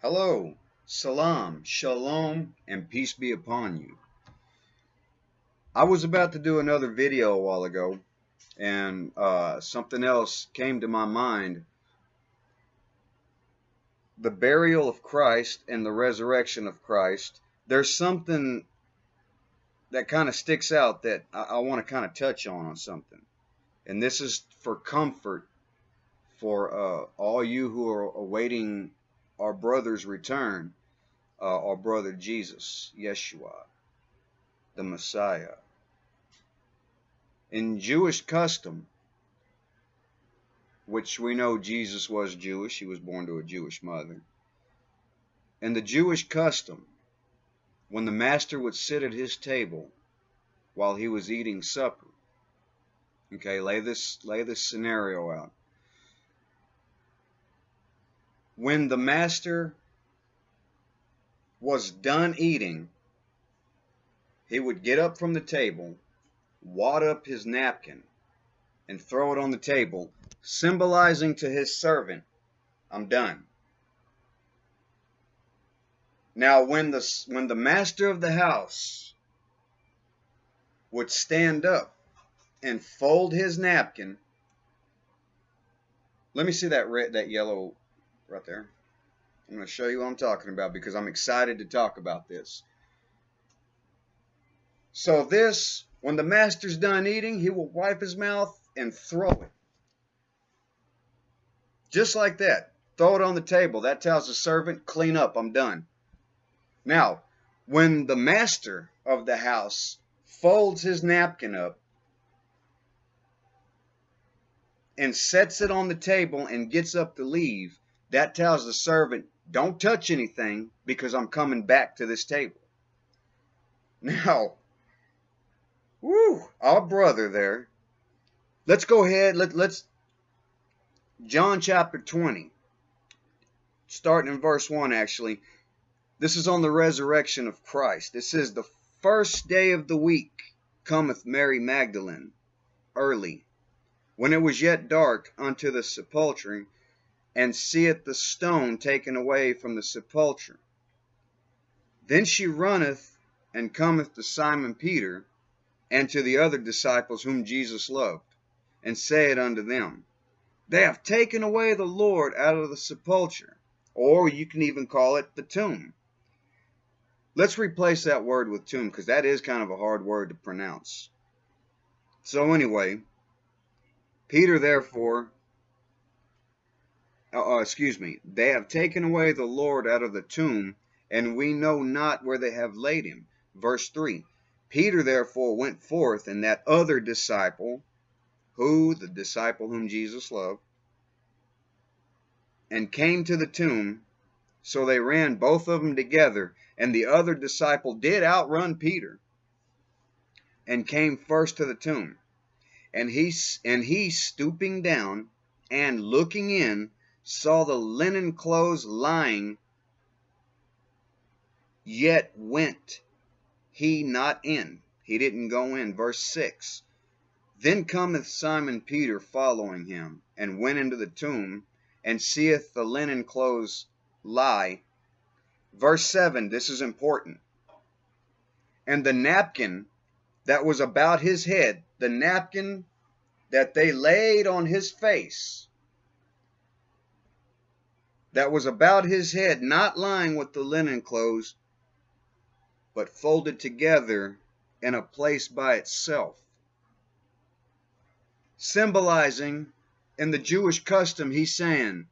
Hello, salam, shalom, and peace be upon you. I was about to do another video a while ago, and something else came to my mind. The burial of Christ and the resurrection of Christ. There's something that kind of sticks out that I want to kind of touch on something. And this is for comfort for all you who are awaiting our brother's return, our brother Jesus, Yeshua, the Messiah. In Jewish custom, which we know Jesus was Jewish, he was born to a Jewish mother. In the Jewish custom, when the master would sit at his table while he was eating supper, okay, lay this scenario out. When the master was done eating, he would get up from the table, wad up his napkin, and throw it on the table, symbolizing to his servant, I'm done. Now, when the master of the house would stand up and fold his napkin, let me see that yellow right there. I'm going to show you what I'm talking about because I'm excited to talk about this. So this, when the master's done eating, he will wipe his mouth and throw it. Just like that. Throw it on the table. That tells the servant, clean up, I'm done. Now, when the master of the house folds his napkin up and sets it on the table and gets up to leave, that tells the servant, don't touch anything because I'm coming back to this table. Now, our brother there. Let's go ahead. Let's John chapter 20, starting in verse 1 actually. This is on the resurrection of Christ. It says, the first day of the week cometh Mary Magdalene early, when it was yet dark, unto the sepulchre, and seeth the stone taken away from the sepulchre. Then she runneth and cometh to Simon Peter, and to the other disciples whom Jesus loved, and saith unto them, they have taken away the Lord out of the sepulchre, or you can even call it the tomb. Let's replace that word with tomb, because that is kind of a hard word to pronounce. So anyway, Peter therefore, they have taken away the Lord out of the tomb, and we know not where they have laid him. Verse 3, Peter therefore went forth, and that other disciple, the disciple whom Jesus loved, and came to the tomb. So they ran both of them together, and the other disciple did outrun Peter, and came first to the tomb. And he stooping down and looking in, saw the linen clothes lying, yet went he not in. He didn't go in. Verse 6, then cometh Simon Peter following him, and went into the tomb, and seeth the linen clothes lie. Verse 7, this is important. And the napkin that was about his head, the napkin that they laid on his face, that was about his head, not lying with the linen clothes, but folded together in a place by itself. Symbolizing, in the Jewish custom, he's saying,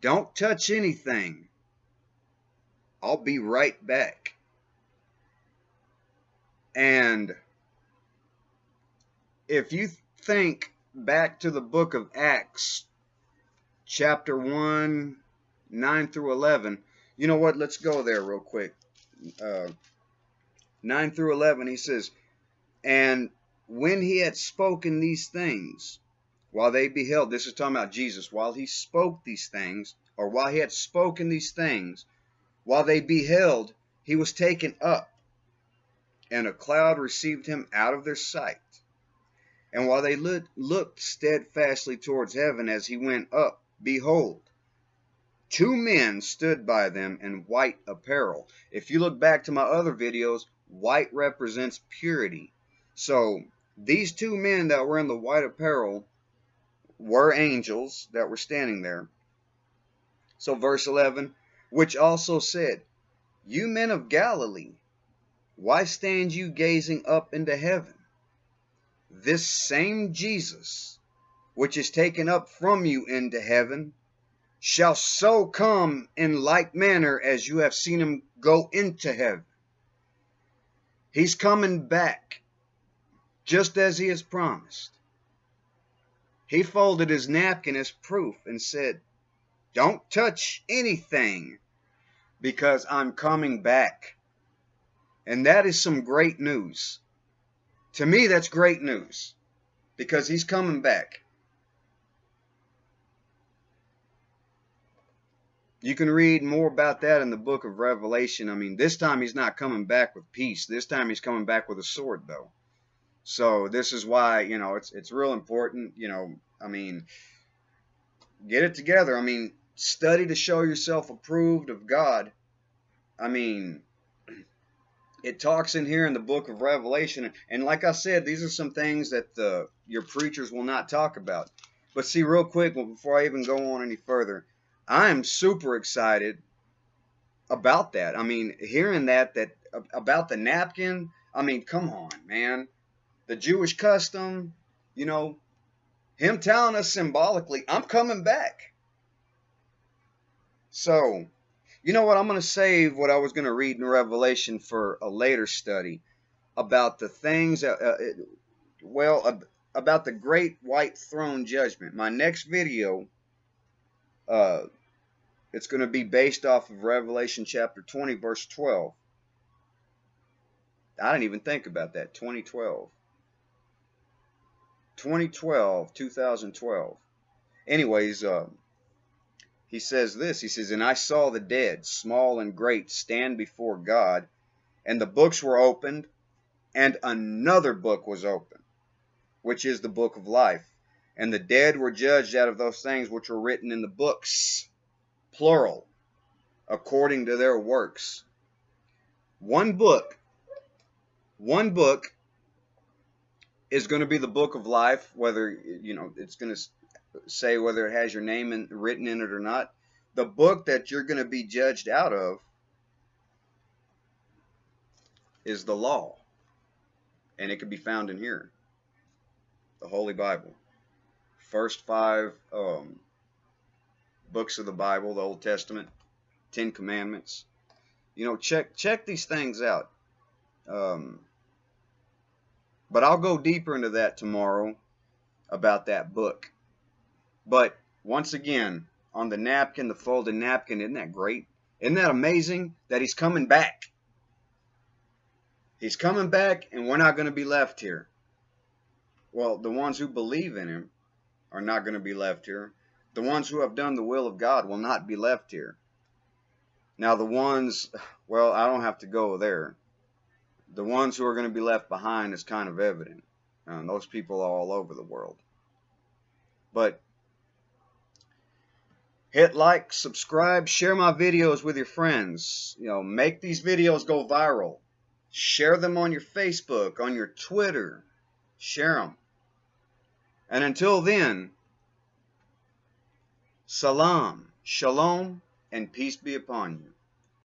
don't touch anything. I'll be right back. And if you think back to the book of Acts, chapter 1, 9 through 11, you know what? Let's go there real quick. 9 through 11, he says, and when he had spoken these things, while they beheld, this is talking about Jesus, while he spoke these things, or while he had spoken these things, while they beheld, he was taken up, and a cloud received him out of their sight. And while they looked steadfastly towards heaven as he went up, behold, 2 men stood by them in white apparel. If you look back to my other videos, white represents purity. So these 2 men that were in the white apparel were angels that were standing there. So verse 11, which also said, you men of Galilee, why stand you gazing up into heaven? This same Jesus, which is taken up from you into heaven, shall so come in like manner as you have seen him go into heaven. He's coming back, just as he has promised. He folded his napkin as proof and said, don't touch anything, because I'm coming back. And that is some great news. To me, that's great news, because he's coming back. You can read more about that in the book of Revelation. I mean, this time he's not coming back with peace. This time he's coming back with a sword, though. So this is why, it's real important. I mean, get it together. I mean, study to show yourself approved of God. I mean, it talks in here in the book of Revelation. And like I said, these are some things that your preachers will not talk about. But see, real quick, before I even go on any further, I am super excited about that. I mean, hearing that about the napkin, I mean, come on, man. The Jewish custom, him telling us symbolically, I'm coming back. So, you know what? I'm going to save what I was going to read in Revelation for a later study about the things, about the great white throne judgment. My next video, it's going to be based off of Revelation chapter 20, verse 12. I didn't even think about that. 2012. 2012. Anyways, he says this. He says, and I saw the dead, small and great, stand before God, and the books were opened, and another book was opened, which is the book of life. And the dead were judged out of those things which were written in the books, plural, according to their works. One book is going to be the book of life, whether, it's going to say whether it has your name written in it or not. The book that you're going to be judged out of is the law. And it can be found in here. The Holy Bible. First 5 books of the Bible, the Old Testament, 10 Commandments. Check these things out. But I'll go deeper into that tomorrow about that book. But once again, on the napkin, the folded napkin, isn't that great? Isn't that amazing that he's coming back? He's coming back, and we're not going to be left here. Well, the ones who believe in him are not going to be left here. The ones who have done the will of God will not be left here. Now the ones, well, I don't have to go there. The ones who are going to be left behind is kind of evident. Those people are all over the world. But hit like, subscribe, share my videos with your friends. Make these videos go viral. Share them on your Facebook, on your Twitter. Share them. And until then, salam, shalom, and peace be upon you.